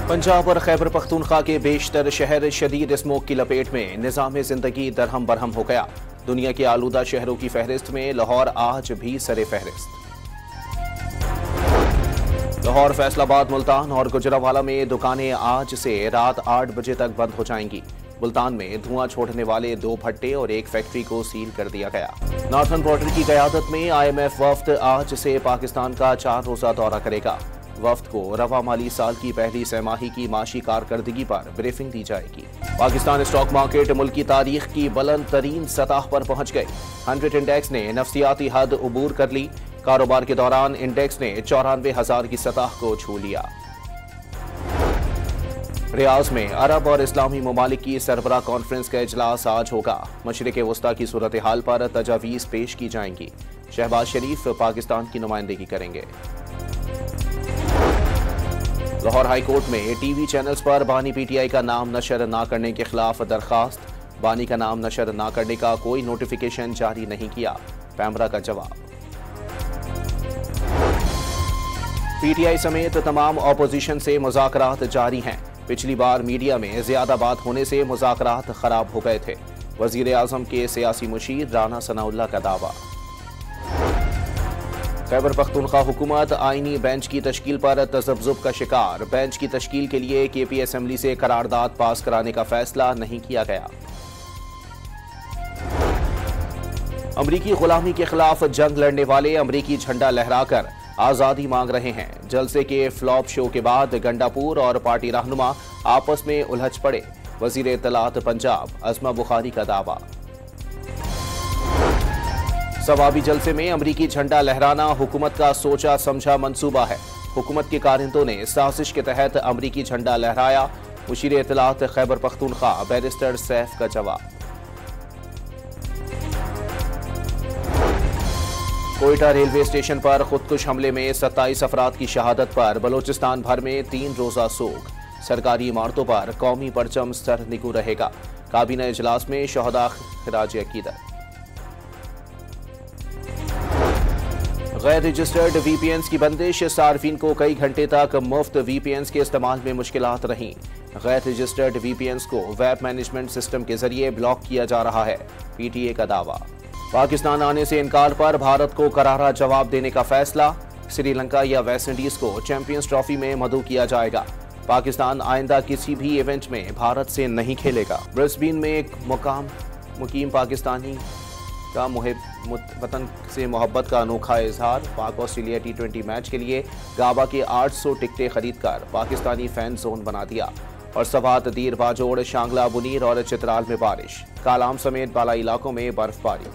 पंजाब और खैबर पख्तूनख्वा के बेशतर शहर शदीद स्मोक की लपेट में, निज़ाम जिंदगी दरहम बरहम हो गया। दुनिया के आलूदा शहरों की फहरिस्त में लाहौर आज भी सरे फहरिस्त। लाहौर, फैसलाबाद, मुल्तान और गुजरावाला में दुकानें आज से रात 8 बजे तक बंद हो जाएंगी। मुल्तान में धुआं छोड़ने वाले 2 भट्टे और एक फैक्ट्री को सील कर दिया गया। नॉर्थन पोर्टर की क़यादत में IMF वफ्द आज से पाकिस्तान का 4 रोज़ा दौरा करेगा। वफ्द को रवा माली साल की पहली सहमाही की माशी कारकर्दगी पर ब्रीफिंग दी जाएगी। पाकिस्तान स्टॉक मार्केट मुल्की तारीख की बुलंद तरीन सतह पर पहुंच गई। 100 इंडेक्स ने नफसियाती हद उबूर कर ली। कारोबार के दौरान इंडेक्स ने 94,000 की सतह को छू लिया। रियाज में अरब और इस्लामी ममालिक की सरबराह कॉन्फ्रेंस का इजलास आज होगा। मशरिक़ वस्ता की सूरत हाल पर तजावीज़ पेश की जाएंगी। शहबाज शरीफ पाकिस्तान की नुमाइंदगी करेंगे। लाहौर हाई कोर्ट में टीवी चैनल्स पर बानी PTI का नाम नशर न करने के खिलाफ दरखास्त। बानी का नाम नशर न करने का कोई नोटिफिकेशन जारी नहीं किया, पैमरा का जवाब। PTI समेत तमाम ऑपोजिशन से मुज़ाकरात जारी हैं। पिछली बार मीडिया में ज्यादा बात होने से मुज़ाकरात खराब हो गए थे। वज़ीर आज़म के सियासी मुशीर राना सनाउल्लाह का दावा। खैबर पख्तूनख्वा हुकूमत आईनी बेंच की तश्कील पर तज़ब्ज़ुब का शिकार। बेंच की तश्कील के लिए KP असेंबली से करारदाद पास कराने का फैसला नहीं किया गया। अमरीकी गुलामी के खिलाफ जंग लड़ने वाले अमरीकी झंडा लहराकर आज़ादी मांग रहे हैं। जलसे के फ्लॉप शो के बाद गंडापुर और पार्टी रहनुमा आपस में उलझ पड़े। वज़ीर इत्तलात पंजाब अज़मा बुखारी का दावा। सवाबी जलसे में अमरीकी झंडा लहराना हुकूमत का सोचा समझा मंसूबा है। हुकूमत के कारिंदों ने साजिश के तहत अमरीकी झंडा लहराया। मुशीर इत्तलात खैबर पख्तूनख्वा बैरिस्टर सैफ का जवाब। कोयटा रेलवे स्टेशन पर खुदकुश हमले में 27 अफराद की शहादत पर बलोचिस्तान भर में 3 रोज़ा सोग। सरकारी इमारतों पर कौमी परचम सर निगू रहेगा। काबीना इजलास में शहदा खिराज अकीदत। गैर रजिस्टर्ड VPNs की बंदिश। सार्फिन को कई घंटे तक मुफ्त VPNs के इस्तेमाल में मुश्किलात रहीं। गैर रजिस्टर्ड VPNs को वेब मैनेजमेंट सिस्टम के जरिए ब्लॉक किया जा रहा है, PTA का दावा। पाकिस्तान आने से इनकार पर भारत को करारा जवाब देने का फैसला। श्रीलंका या वेस्ट इंडीज को चैंपियंस ट्रॉफी में मदऊ किया जाएगा। पाकिस्तान आइंदा किसी भी इवेंट में भारत से नहीं खेलेगा। ब्रिस्बेन में एक मुकीम पाकिस्तानी का वतन से मोहब्बत का अनोखा इजहार। पाक ऑस्ट्रेलिया T20 मैच के लिए गाबा के 800 टिकटें खरीदकर पाकिस्तानी फैन जोन बना दिया। और सवात, दीर बाजोड़, शांगला, बुनीर और चित्राल में बारिश। कालाम समेत बाला इलाकों में बर्फबारी।